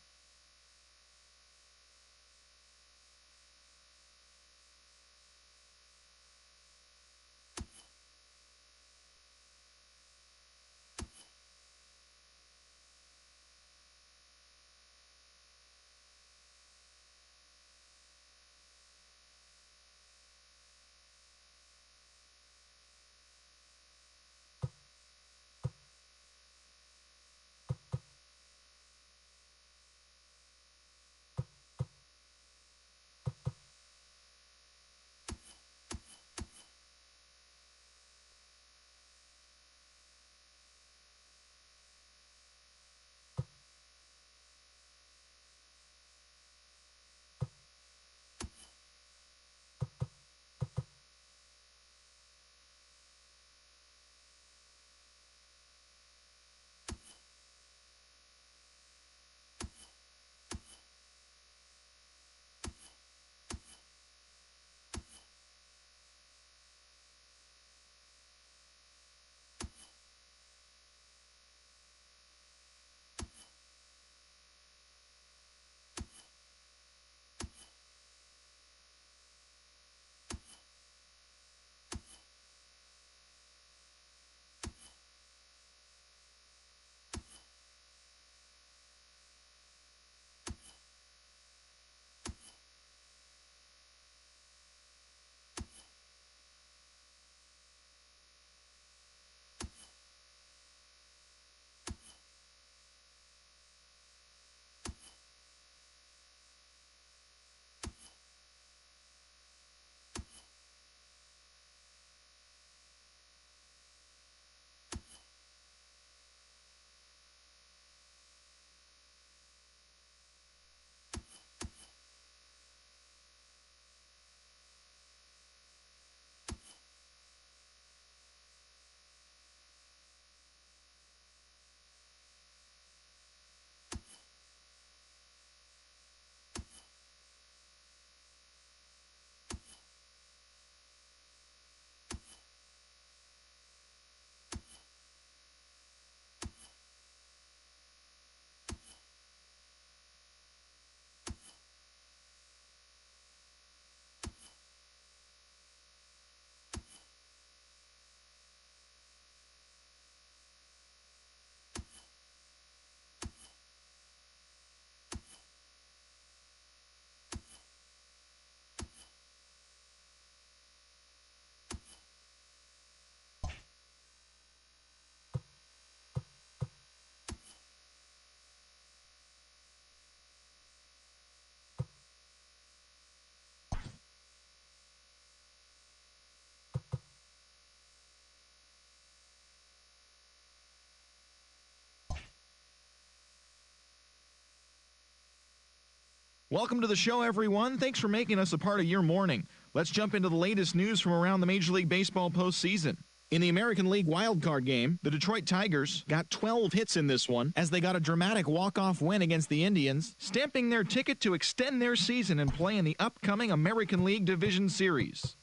Welcome to the show, everyone. Thanks for making us a part of your morning. Let's jump into the latest news from around the Major League Baseball postseason. In the American League wildcard game, the Detroit Tigers got 12 hits in this one as they got a dramatic walk-off win against the Indians, stamping their ticket to extend their season and play in the upcoming American League Division Series.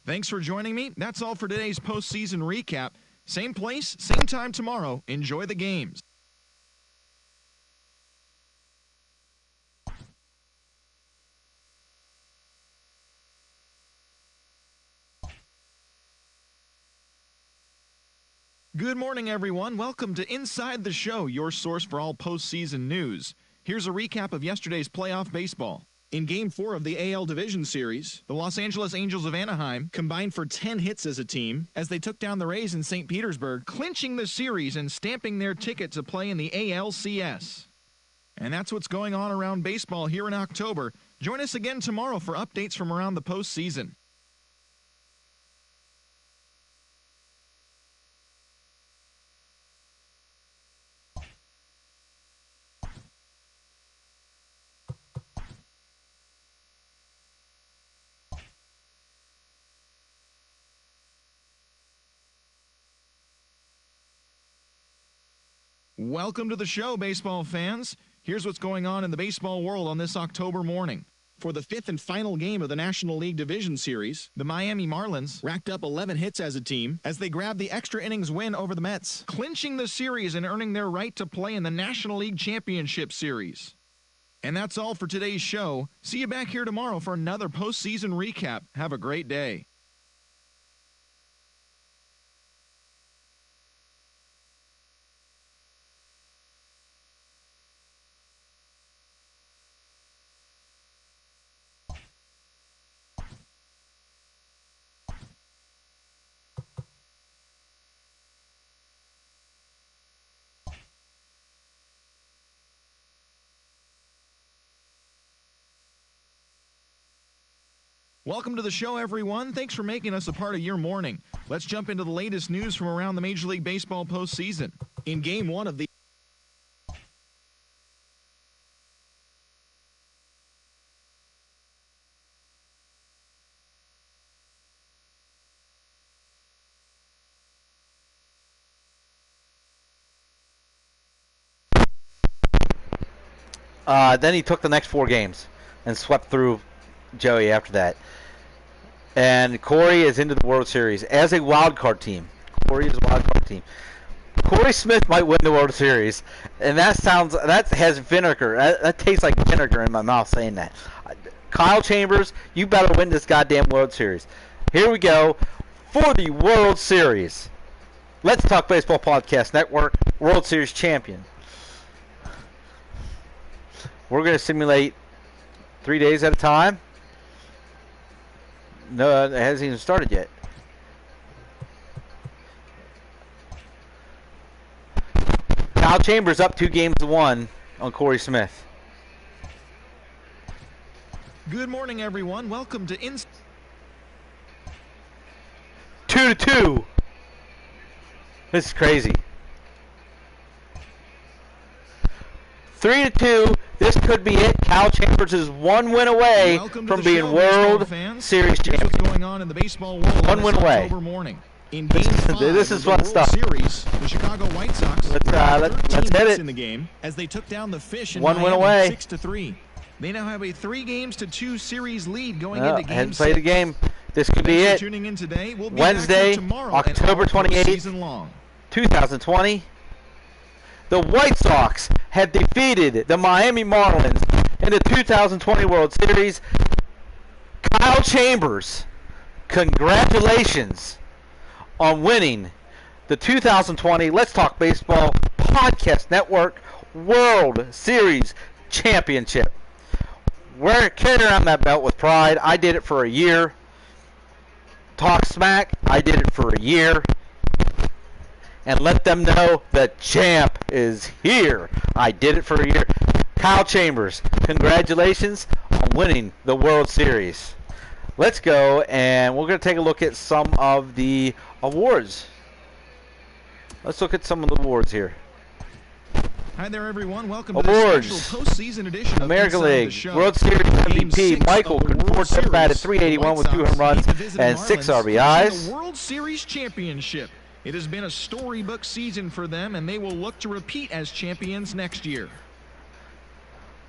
Thanks for joining me. That's all for today's postseason recap. Same place, same time tomorrow. Enjoy the games. Good morning, everyone. Welcome to Inside the Show, your source for all postseason news. Here's a recap of yesterday's playoff baseball. In Game 4 of the AL Division Series, the Los Angeles Angels of Anaheim combined for 10 hits as a team as they took down the Rays in St. Petersburg, clinching the series and stamping their ticket to play in the ALCS. And that's what's going on around baseball here in October. Join us again tomorrow for updates from around the postseason. Welcome to the show, baseball fans. Here's what's going on in the baseball world on this October morning. For the fifth and final game of the National League Division Series, the Miami Marlins racked up 11 hits as a team as they grabbed the extra innings win over the Mets, clinching the series and earning their right to play in the National League Championship Series. And that's all for today's show. See you back here tomorrow for another postseason recap. Have a great day. Welcome to the show, everyone. Thanks for making us a part of your morning. Let's jump into the latest news from around the Major League Baseball postseason. In Game 1 of the Then he took the next 4 games and swept through Joey after that. And Corey is into the World Series as a wild card team. Corey is a wild card team. Corey Smith might win the World Series, and that has vinegar. That tastes like vinegar in my mouth saying that. Kyle Chambers, you better win this goddamn World Series. Here we go for the World Series. Let's Talk Baseball Podcast Network World Series champion. We're going to simulate 3 days at a time. No, it hasn't even started yet. Kyle Chambers up 2-1 on Corey Smith. Good morning, everyone. Welcome to 2-2. This is crazy. 3-2. This could be it. Kyle Chambers is 1 win away from being World Series champion. What's going on in the baseball world 1 win away. October morning. In Game 5 this is of the fun World stuff. Series, the Chicago White Sox let's hit it in the game as they took down the Fish in 1 win Miami away. 6-3. They now have a 3-2 series lead going No, into Game 6. hadn't played the game. This could be Thanks it. for tuning in today. We'll be Wednesday, back here tomorrow October and all 28th. season long. 2020. The White Sox have defeated the Miami Marlins in the 2020 World Series. Kyle Chambers, congratulations on winning the 2020 Let's Talk Baseball Podcast Network World Series Championship. We're carrying around that belt with pride. I did it for a year. Talk smack, I did it for a year. And let them know the champ is here. I did it for a year. Kyle Chambers, congratulations on winning the World Series. Let's go, and we're going to take a look at some of the awards. Let's look at some of the awards here. Hi there, everyone. Welcome Awards. to the special postseason edition of American Inside League the Show. World Series Game MVP 6 Michael of the World Conforto batted Series. .381 with The 2 White home runs Sox beat the visiting and 6 Marlins, RBIs. clinching the World Series championship. It has been a storybook season for them, and they will look to repeat as champions next year.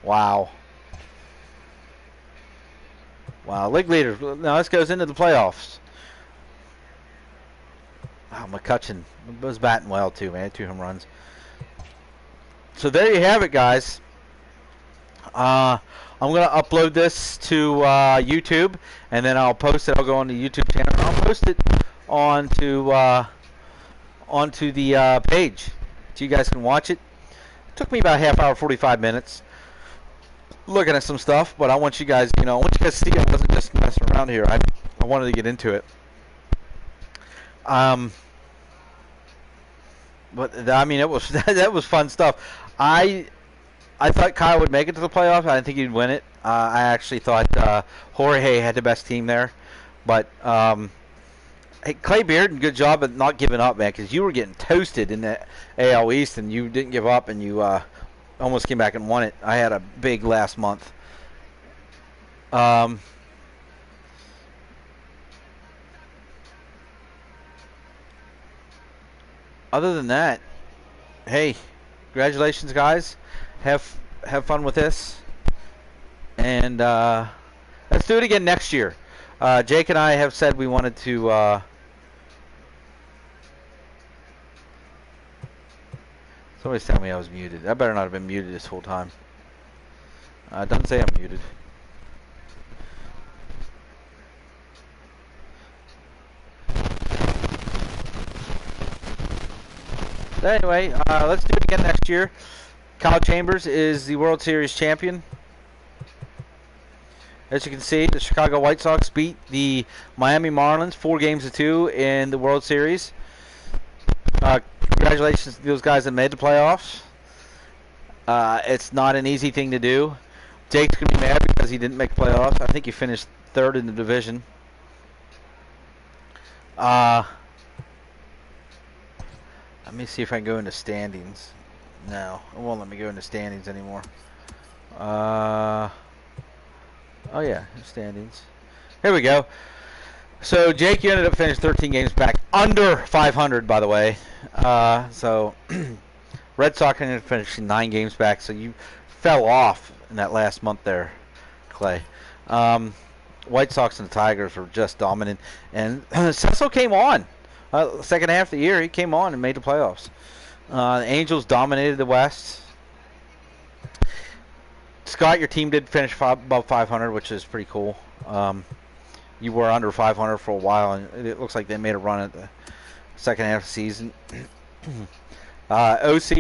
Wow. Wow, league leader. Now this goes into the playoffs. Wow, McCutcheon was batting well too, man. 2 home runs. So there you have it, guys. I'm going to upload this to YouTube, and then I'll post it. I'll go on the YouTube channel. I'll post it onto the page so you guys can watch it. It took me about a half hour, 45 minutes looking at some stuff, but I want you guys, I want you guys to see I wasn't just messing around here. I wanted to get into it. But I mean, it was that was fun stuff. I thought Kyle would make it to the playoffs. I didn't think he'd win it. I actually thought Jorge had the best team there. But hey, Clay Bearden, good job at not giving up, man, because you were getting toasted in the AL East, and you didn't give up, and you almost came back and won it. I had a big last month. Other than that, hey, congratulations, guys. Have fun with this, and let's do it again next year. Jake and I have said we wanted to. Somebody's telling me I was muted. I better not have been muted this whole time. It doesn't say I'm muted. But anyway, let's do it again next year. Kyle Chambers is the World Series champion. As you can see, the Chicago White Sox beat the Miami Marlins 4-2 in the World Series. Congratulations to those guys that made the playoffs. It's not an easy thing to do. Jake's going to be mad because he didn't make the playoffs. I think he finished 3rd in the division. Let me see if I can go into standings. No, it won't let me go into standings anymore. Oh yeah, standings. Here we go. So Jake, you ended up finishing 13 games back, under 500, by the way. So Red Sox ended up finishing 9 games back. So you fell off in that last month there, Clay. White Sox and the Tigers were just dominant, and Cecil came on. Second half of the year, he came on and made the playoffs. The Angels dominated the West. Scott, your team did finish above 500, which is pretty cool. You were under 500 for a while, and it looks like they made a run at the second half of the season. OC